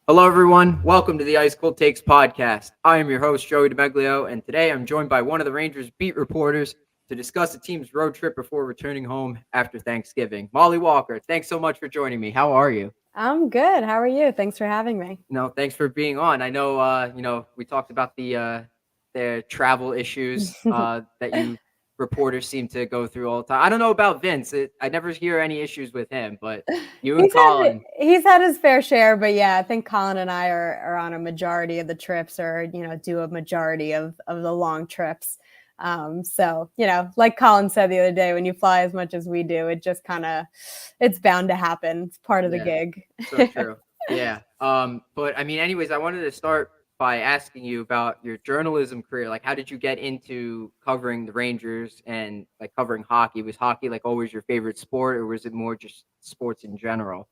Hello, everyone. Welcome to the Ice Cold Takes podcast. I am your host, Joey DeMeglio, and today I'm joined by one of the Rangers beat reporters to discuss the team's road trip before returning home after Thanksgiving. Mollie Walker, thanks so much for joining me. How are you? I'm good. How are you? Thanks for having me. No, thanks for being on. I know, we talked about the travel issues that you reporters seem to go through all the time. I don't know about Vince. I never hear any issues with him, but you and He's had Colin. he's had his fair share, but yeah, I think Colin and I are on a majority of the trips, or do a majority of the long trips. So like Colin said the other day, when you fly as much as we do, it just it's bound to happen. It's part of the Yeah. gig. So true. Yeah. But I mean, anyways, I wanted to start by asking you about your journalism career. Like, how did you get into covering the Rangers and like covering hockey? Was hockey like always your favorite sport, or was it more just sports in general?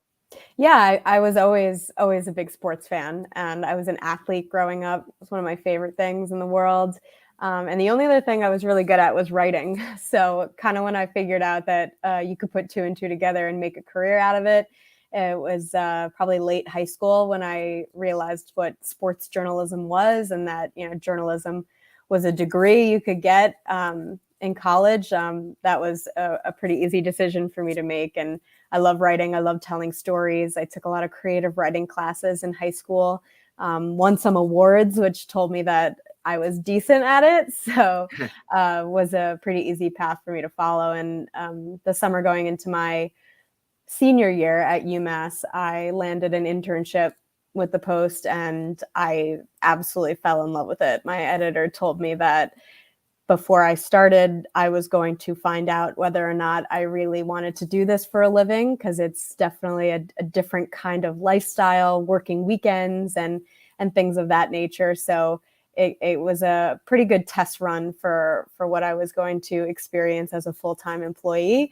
Yeah, I was always a big sports fan, and I was an athlete growing up. It was one of my favorite things in the world. And the only other thing I was really good at was writing. So kind of when I figured out that you could put two and two together and make a career out of it, it was probably late high school when I realized what sports journalism was, and that journalism was a degree you could get in college. That was a pretty easy decision for me to make, and I love writing. I love telling stories. I took a lot of creative writing classes in high school, won some awards, which told me that I was decent at it. So was a pretty easy path for me to follow. And the summer going into my senior year at UMass, I landed an internship with the Post, and I absolutely fell in love with it. My editor told me that before I started, I was going to find out whether or not I really wanted to do this for a living, because it's definitely a different kind of lifestyle, working weekends and things of that nature. So it was a pretty good test run for what I was going to experience as a full-time employee.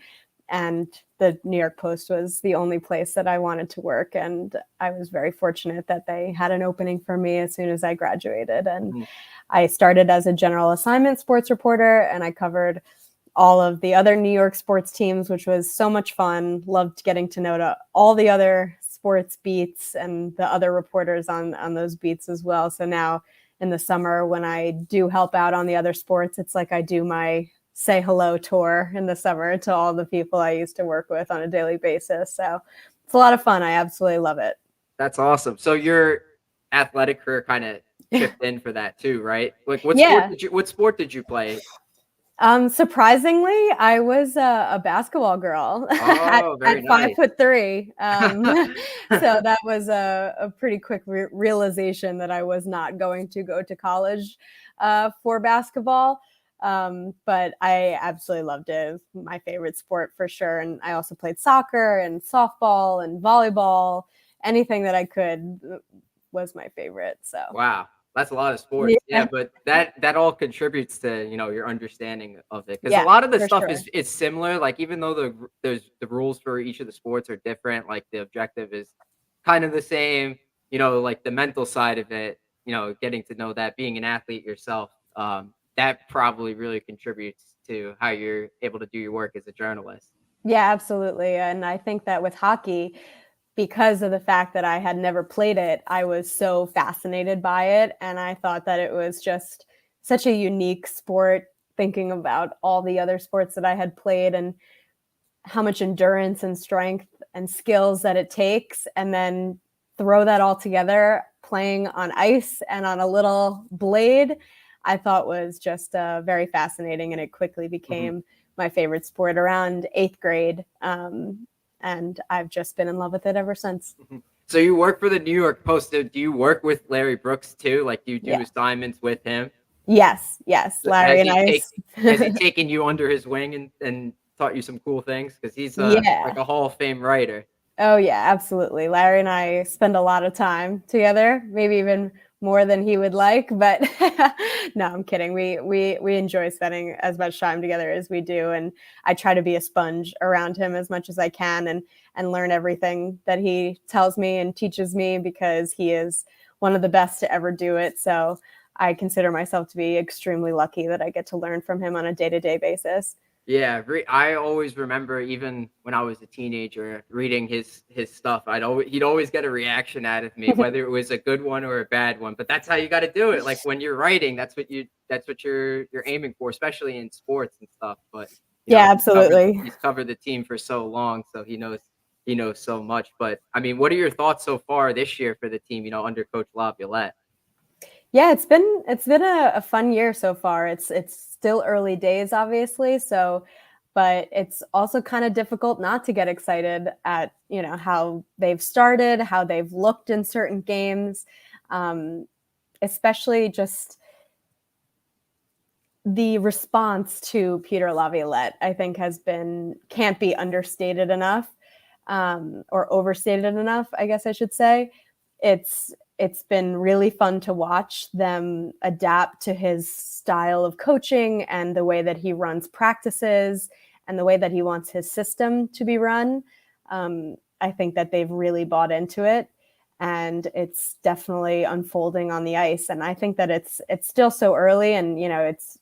And the New York Post was the only place that I wanted to work. And I was very fortunate that they had an opening for me as soon as I graduated. And I started as a general assignment sports reporter, and I covered all of the other New York sports teams, which was so much fun. Loved getting to know all the other sports beats and the other reporters on those beats as well. So now in the summer, when I do help out on the other sports, it's like I do my say hello tour in the summer to all the people I used to work with on a daily basis. So it's a lot of fun. I absolutely love it. That's awesome. So your athletic career kind of chipped in for that too, right? Like, Yeah. what sport did you play? Surprisingly, I was a basketball girl at Oh, very nice. 5'3". So that was a pretty quick realization that I was not going to go to college for basketball. But I absolutely loved it. It was my favorite sport for sure. And I also played soccer and softball and volleyball. Anything that I could was my favorite. So Wow, that's a lot of sports. yeah, Yeah, but that all contributes to, your understanding of it, because a yeah, lot of the for stuff sure. is similar. Like, even though the rules for each of the sports are different, like the objective is kind of the same. Like the mental side of it. Getting to know that, being an athlete yourself, that probably really contributes to how you're able to do your work as a journalist. Yeah, absolutely. And I think that with hockey, because of the fact that I had never played it, I was so fascinated by it. And I thought that it was just such a unique sport, thinking about all the other sports that I had played and how much endurance and strength and skills that it takes. And then throw that all together, playing on ice and on a little blade, I thought was just very fascinating. And it quickly Mhm. became my favorite sport around eighth grade. And I've just been in love with it ever since. Mhm. So you work for the New York Post. Do you work with Larry Brooks too? Like, do you do Yeah. assignments with him? Yes. Larry Has and he I. take has he taken you under his wing and taught you some cool things? Because he's like Yeah. a Hall of Fame writer. Oh yeah, absolutely. Larry and I spend a lot of time together, maybe even more than he would like, but no, I'm kidding. We enjoy spending as much time together as we do, and I try to be a sponge around him as much as I can and learn everything that he tells me and teaches me, because he is one of the best to ever do it. So I consider myself to be extremely lucky that I get to learn from him on a day-to-day basis. Yeah, I always remember even when I was a teenager reading his stuff. He'd always get a reaction out of me, whether it was a good one or a bad one. But that's how you got to do it. Like when you're writing, that's what you're aiming for, especially in sports and stuff. But Yeah, absolutely. he's covered the team for so long, so he knows so much. But I mean, what are your thoughts so far this year for the team? Under Coach Laviolette. Yeah, it's been a fun year so far. It's still early days, obviously. So, but it's also kind of difficult not to get excited at how they've started, how they've looked in certain games, um, especially just the response to Peter Laviolette. I think can't be understated enough, or overstated enough, I guess I should say. It's been really fun to watch them adapt to his style of coaching and the way that he runs practices and the way that he wants his system to be run. I think that they've really bought into it, and it's definitely unfolding on the ice. And I think that it's still so early, and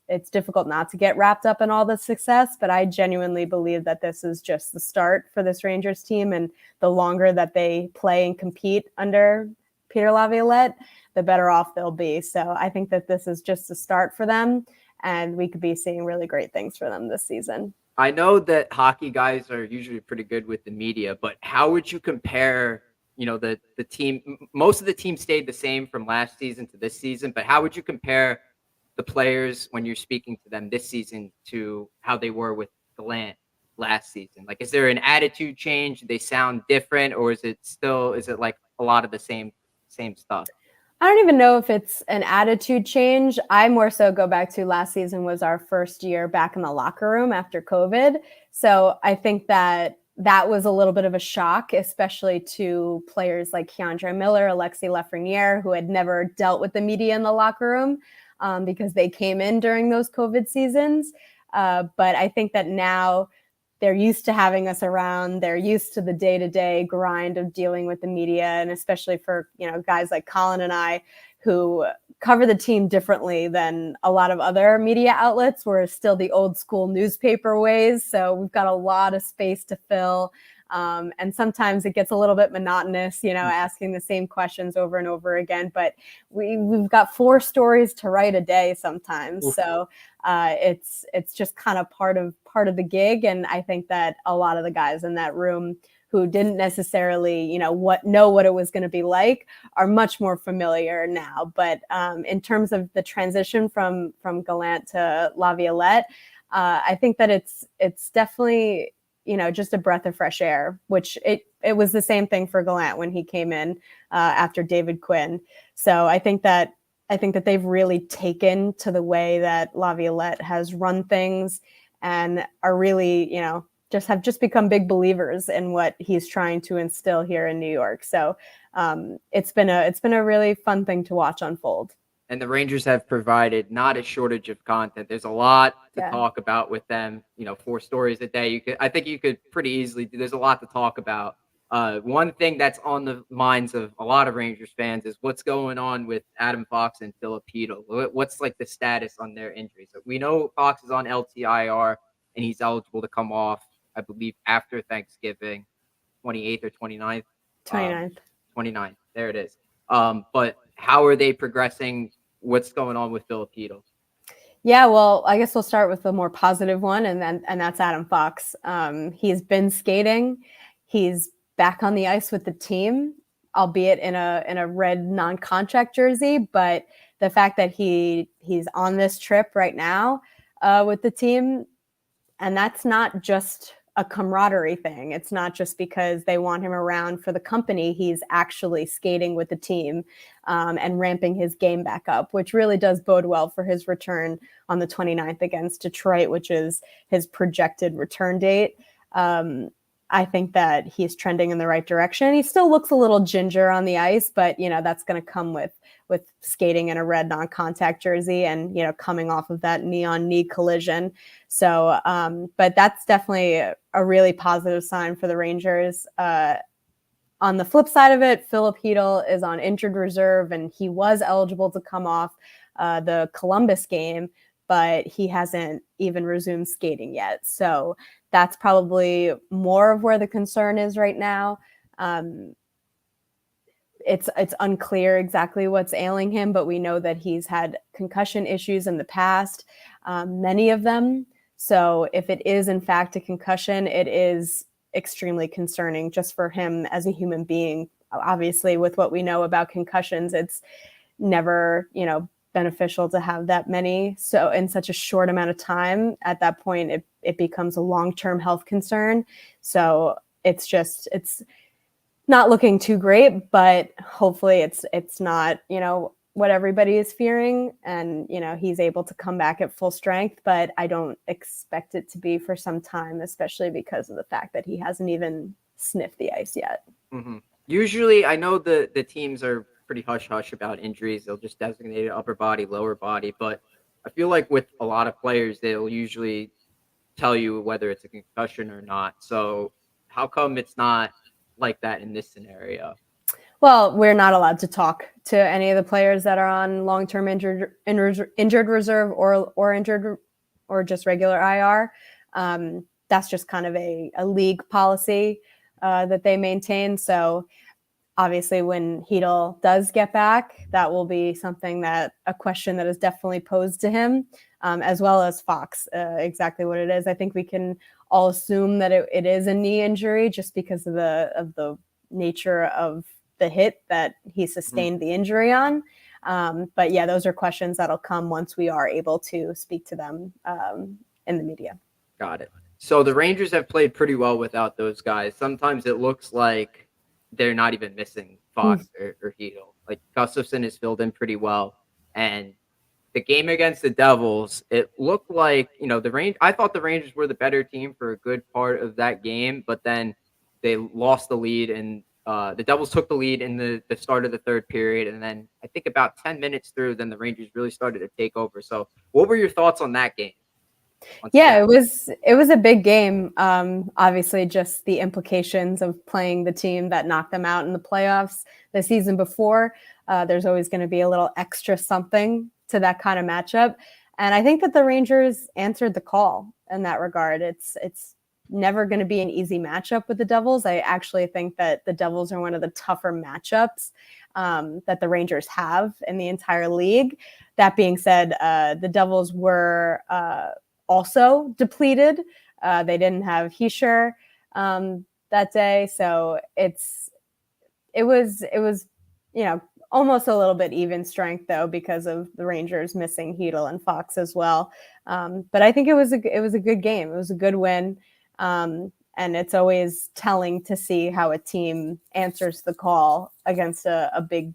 it's difficult not to get wrapped up in all the success. But I genuinely believe that this is just the start for this Rangers team, and the longer that they play and compete under Peter Laviolette, the better off they'll be. So I think that this is just a start for them, and we could be seeing really great things for them this season. I know that hockey guys are usually pretty good with the media, but how would you compare, the team? Most of the team stayed the same from last season to this season, but how would you compare the players when you're speaking to them this season to how they were with Gallant last season? Like, is there an attitude change? Do they sound different, or is it like a lot of the same stuff? I don't even know if it's an attitude change. I more so go back to last season was our first year back in the locker room after COVID. So I think that was a little bit of a shock, especially to players like Keandre Miller, Alexis Lafreniere, who had never dealt with the media in the locker room, because they came in during those COVID seasons. But I think that now they're used to having us around. They're used to the day-to-day grind of dealing with the media, and especially for guys like Colin and I, who cover the team differently than a lot of other media outlets. We're still the old school newspaper ways, so we've got a lot of space to fill. And sometimes it gets a little bit monotonous, asking the same questions over and over again. But we've got 4 stories to write a day sometimes, so it's just kind of part of the gig. And I think that a lot of the guys in that room who didn't necessarily know what it was going to be like are much more familiar now. But in terms of the transition from Gallant to Laviolette, I think that it's definitely just a breath of fresh air, which it was the same thing for Gallant when he came in after David Quinn. So I think that they've really taken to the way that Laviolette has run things, and are really, have become big believers in what he's trying to instill here in New York. So it's been a really fun thing to watch unfold. And the Rangers have provided not a shortage of content. There's a lot to talk about with them. 4 stories a day. I think you could pretty easily do. There's a lot to talk about. One thing that's on the minds of a lot of Rangers fans is what's going on with Adam Fox and Filip. What's like the status on their injuries? So we know Fox is on LTIR and he's eligible to come off, I believe, after Thanksgiving, 28th or 29th. 29th. 29th. There it is. But how are they progressing? What's going on with Filip? Yeah, well, I guess we'll start with the more positive one, and that's Adam Fox. He's been skating. He's back on the ice with the team, albeit in a red non-contract jersey. But the fact that he's on this trip right now with the team, and that's not just a camaraderie thing. It's not just because they want him around for the company. He's actually skating with the team and ramping his game back up, which really does bode well for his return on the 29th against Detroit, which is his projected return date. I think that he's trending in the right direction. He still looks a little ginger on the ice, but that's going to come with skating in a red non-contact jersey and coming off of that neon knee collision. So, but that's definitely a really positive sign for the Rangers. On the flip side of it, Filip is on injured reserve, and he was eligible to come off the Columbus game, but he hasn't even resumed skating yet. So that's probably more of where the concern is right now. It's unclear exactly what's ailing him, but we know that he's had concussion issues in the past, many of them. So if it is in fact a concussion, it is extremely concerning just for him as a human being. Obviously, with what we know about concussions, it's never, beneficial to have that many. So in such a short amount of time, at that point, it becomes a long-term health concern. So it's not looking too great, but hopefully it's not, what everybody is fearing, and he's able to come back at full strength, but I don't expect it to be for some time, especially because of the fact that he hasn't even sniffed the ice yet. Mm-hmm. Usually, I know the teams are pretty hush hush about injuries. They'll just designate it upper body, lower body, but I feel like with a lot of players, they'll usually tell you whether it's a concussion or not. So how come it's not like that in this scenario? Well, we're not allowed to talk to any of the players that are on long-term injured reserve or injured or just regular IR. That's just kind of a league policy that they maintain. So obviously when Chytil does get back, that will be a question that is definitely posed to him, as well as Fox, exactly what it is. I think we can all assume that it is a knee injury just because of the nature of the hit that he sustained the injury on. But yeah, those are questions that'll come once we are able to speak to them in the media. Got it. So the Rangers have played pretty well without those guys. Sometimes it looks like they're not even missing Fox or Chytil. Like Gustafsson has filled in pretty well. And the game against the Devils, it looked like, I thought the Rangers were the better team for a good part of that game, but then they lost the lead, and the Devils took the lead in the start of the third period. And then I think about 10 minutes through, then the Rangers really started to take over. So what were your thoughts on that game? Yeah, it was a big game. Obviously, just the implications of playing the team that knocked them out in the playoffs the season before. There's always going to be a little extra something to that kind of matchup, and I think that the Rangers answered the call in that regard. It's never going to be an easy matchup with the Devils. I actually think that the Devils are one of the tougher matchups that the Rangers have in the entire league. That being said, the Devils were also depleted. They didn't have Hischier that day, so it was almost a little bit even strength though because of the Rangers missing Chytil and Fox as well. But I think it was a good game. It was a good win, and it's always telling to see how a team answers the call against a big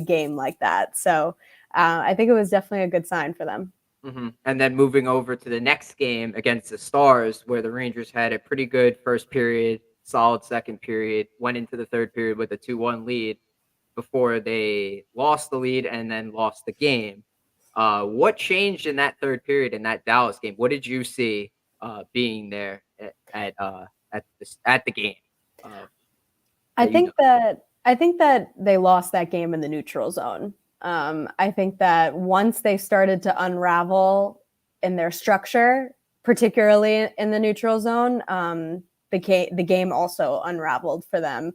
game like that. So I think it was definitely a good sign for them. Mm-hmm. And then moving over to the next game against the Stars, where the Rangers had a pretty good first period, solid second period, went into the third period with a 2-1 lead before they lost the lead and then lost the game. What changed in that third period in that Dallas game? What did you see being there at the game? I think that they lost that game in the neutral zone. I think that once they started to unravel in their structure, particularly in the neutral zone, the game also unraveled for them.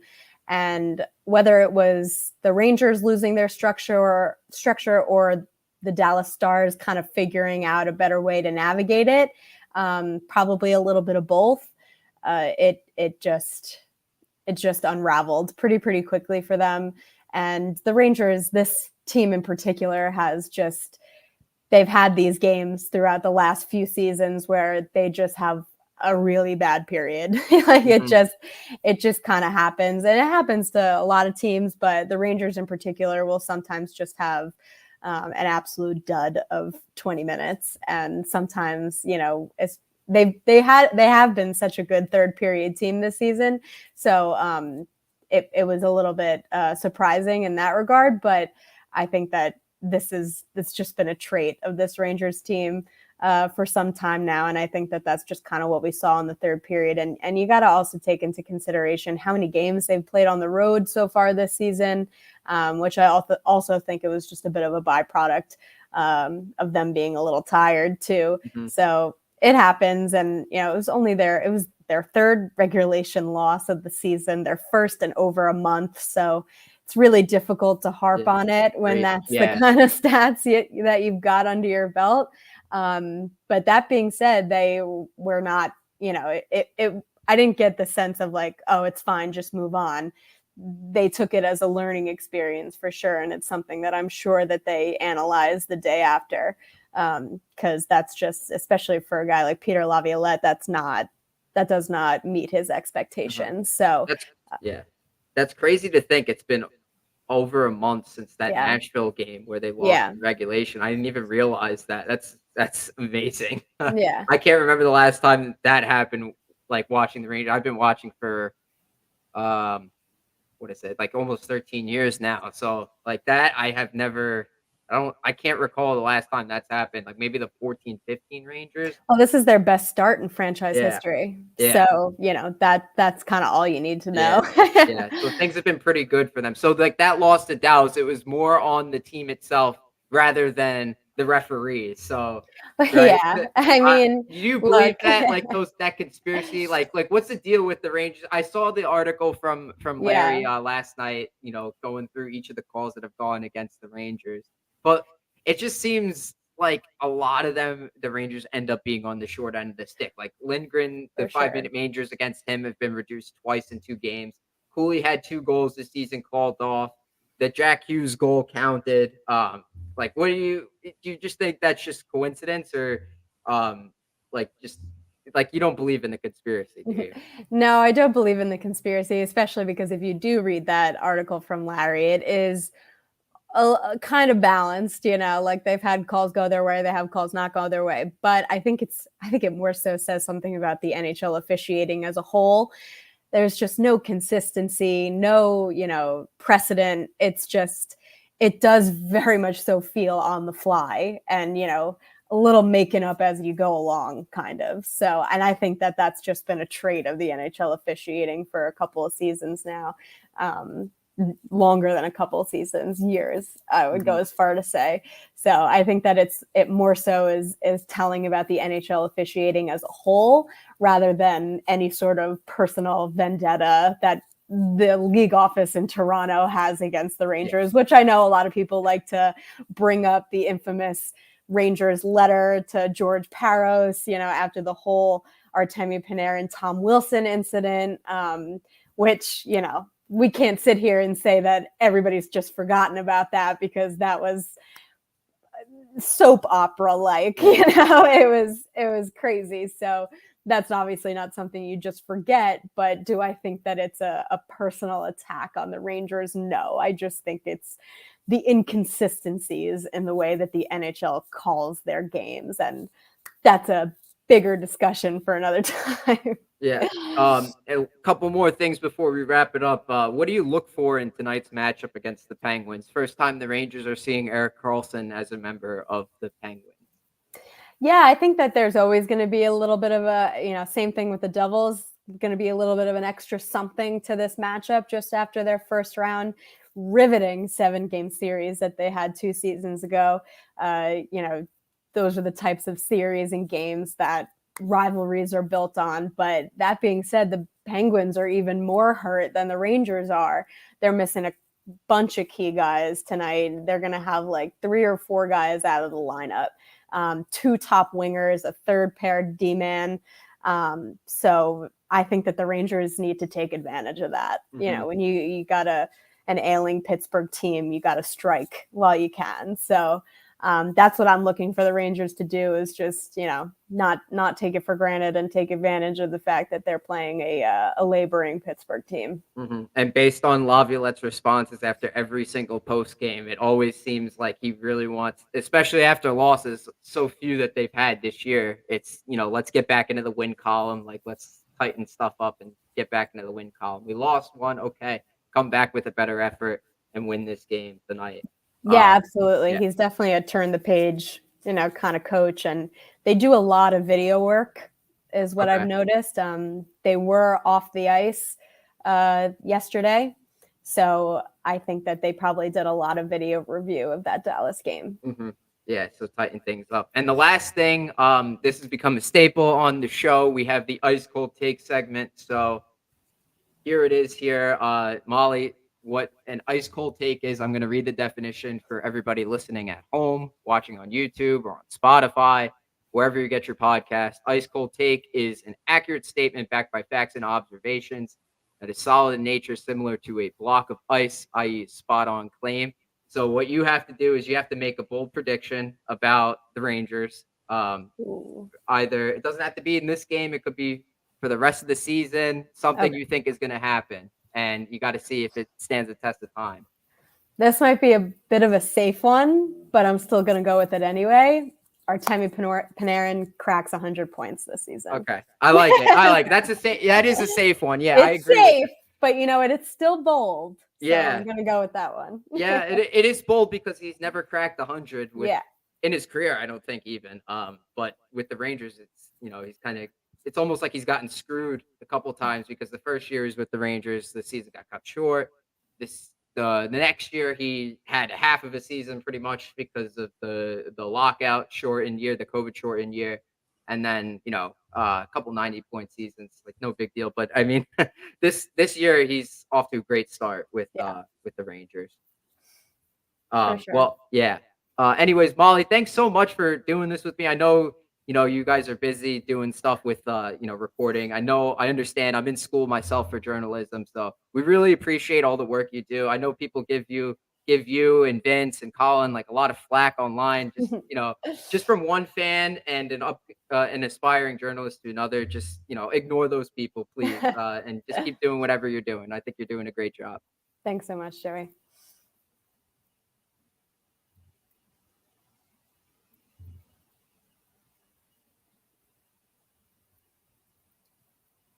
And whether it was the Rangers losing their structure or the Dallas Stars kind of figuring out a better way to navigate it, probably a little bit of both. It just unraveled pretty quickly for them. And the Rangers, this team in particular, they've had these games throughout the last few seasons where they just have a really bad period. Like it just kind of happens, and it happens to a lot of teams, but the Rangers in particular will sometimes just have an absolute dud of 20 minutes. And sometimes, they have been such a good third period team this season. So it was a little bit surprising in that regard, but I think that it's just been a trait of this Rangers team for some time now. And I think that that's just kind of what we saw in the third period. And you got to also take into consideration how many games they've played on the road so far this season, which I also think it was just a bit of a byproduct of them being a little tired too. Mm-hmm. So it happens. And, it was their third regulation loss of the season, their first in over a month. So it's really difficult to harp on it when that's the kind of stats that you've got under your belt. But that being said, they were not, I didn't get the sense of like, oh, it's fine, just move on. They took it as a learning experience for sure. And it's something that I'm sure that they analyzed the day after. Because that's just, especially for a guy like Peter Laviolette, that does not meet his expectations. So that's crazy to think it's been over a month since that Nashville game where they lost in regulation. I didn't even realize that. That's amazing. I can't remember the last time that happened, like watching the Rangers. I've been watching for what is it, like almost 13 years now. So like that I can't recall the last time that's happened. Like maybe the 14-15 Rangers. Well, this is their best start in franchise history. Yeah. So, that's kind of all you need to know. Yeah. So things have been pretty good for them. So like that loss to Dallas, it was more on the team itself rather than the referees. So right? Yeah. I mean, do you believe that like that conspiracy, like what's the deal with the Rangers? I saw the article from Larry last night, going through each of the calls that have gone against the Rangers. But it just seems like a lot of them, the Rangers end up being on the short end of the stick. Like Lindgren, the 5-minute majors against him have been reduced twice in 2 games. Cooley had 2 goals this season called off. The Jack Hughes goal counted. Like, what do you just think that's just coincidence, or just like you don't believe in the conspiracy, do you? No, I don't believe in the conspiracy, especially because if you do read that article from Larry, it is a kind of balanced, like they've had calls go their way, they have calls not go their way. But I think it more so says something about the NHL officiating as a whole. There's just no consistency, no, precedent. It's just, it does very much so feel on the fly and, a little making up as you go along, kind of. So, and I think that that's just been a trait of the NHL officiating for a couple of seasons now. Longer than a couple of seasons, years, I would go as far to say. So I think that it more so is telling about the NHL officiating as a whole rather than any sort of personal vendetta that the league office in Toronto has against the Rangers, which I know a lot of people like to bring up the infamous Rangers letter to George Parros, after the whole Artemi Panarin, Tom Wilson incident, which, we can't sit here and say that everybody's just forgotten about that because that was soap opera like, it was crazy. So that's obviously not something you just forget. But do I think that it's a personal attack on the Rangers? No, I just think it's the inconsistencies in the way that the NHL calls their games. And that's a bigger discussion for another time. Yeah. A couple more things before we wrap it up. What do you look for in tonight's matchup against the Penguins? First time the Rangers are seeing Erik Karlsson as a member of the Penguins. Yeah, I think that there's always going to be a little bit of a, same thing with the Devils, going to be a little bit of an extra something to this matchup just after their first round riveting 7-game series that they had 2 seasons ago. Those are the types of series and games that rivalries are built on. But that being said, the Penguins are even more hurt than the Rangers are. They're missing a bunch of key guys tonight. They're going to have like 3 or 4 guys out of the lineup. 2 top wingers, a third pair D-man. So I think that the Rangers need to take advantage of that. When you got an ailing Pittsburgh team, you got to strike while you can. So that's what I'm looking for the Rangers to do, is just, not take it for granted and take advantage of the fact that they're playing a laboring Pittsburgh team. And based on Laviolette's responses after every single post game, it always seems like he really wants, especially after losses, so few that they've had this year. It's, let's get back into the win column. Like, let's tighten stuff up and get back into the win column. We lost one. Okay. Come back with a better effort and win this game tonight. Yeah, absolutely. He's definitely a turn the page, kind of coach. And they do a lot of video work is what I've noticed. They were off the ice yesterday. So I think that they probably did a lot of video review of that Dallas game. Yeah, so tighten things up. And the last thing, this has become a staple on the show. We have the ice cold take segment. So here it is here. Molly, what an ice cold take is, I'm going to read the definition for everybody listening at home, watching on YouTube or on Spotify, wherever you get your podcast. Ice cold take is an accurate statement backed by facts and observations that is solid in nature, similar to a block of ice, i.e., spot on claim. So what you have to do is you have to make a bold prediction about the Rangers. Ooh. Either it doesn't have to be in this game, it could be for the rest of the season, something Okay. you think is going to happen, and you got to see if it stands the test of time. This might be a bit of a safe one, but I'm still going to go with it anyway. Artemi Panarin cracks 100 points this season. Okay, I like it. I like it. That is a safe one. Yeah, I It's agree. safe, but you know what? It's still bold. So Yeah. I'm going to go with that one. Yeah, it is bold because he's never cracked 100 with Yeah. in his career. I don't think even. But with the Rangers, it's he's kind of it's almost like he's gotten screwed a couple times because the first year he's with the Rangers, the season got cut short. The next year he had half of a season pretty much because of the lockout shortened year, the COVID shortened year, and then a couple 90-point seasons, like no big deal. But I mean, this year he's off to a great start with the Rangers. For sure. Well, yeah. Anyways, Molly, thanks so much for doing this with me. I know, you guys are busy doing stuff with, reporting. I understand. I'm in school myself for journalism, so we really appreciate all the work you do. I know people give you and Vince and Colin like a lot of flack online, just from one fan and an aspiring journalist to another. Just ignore those people, please, and just keep doing whatever you're doing. I think you're doing a great job. Thanks so much, Joey.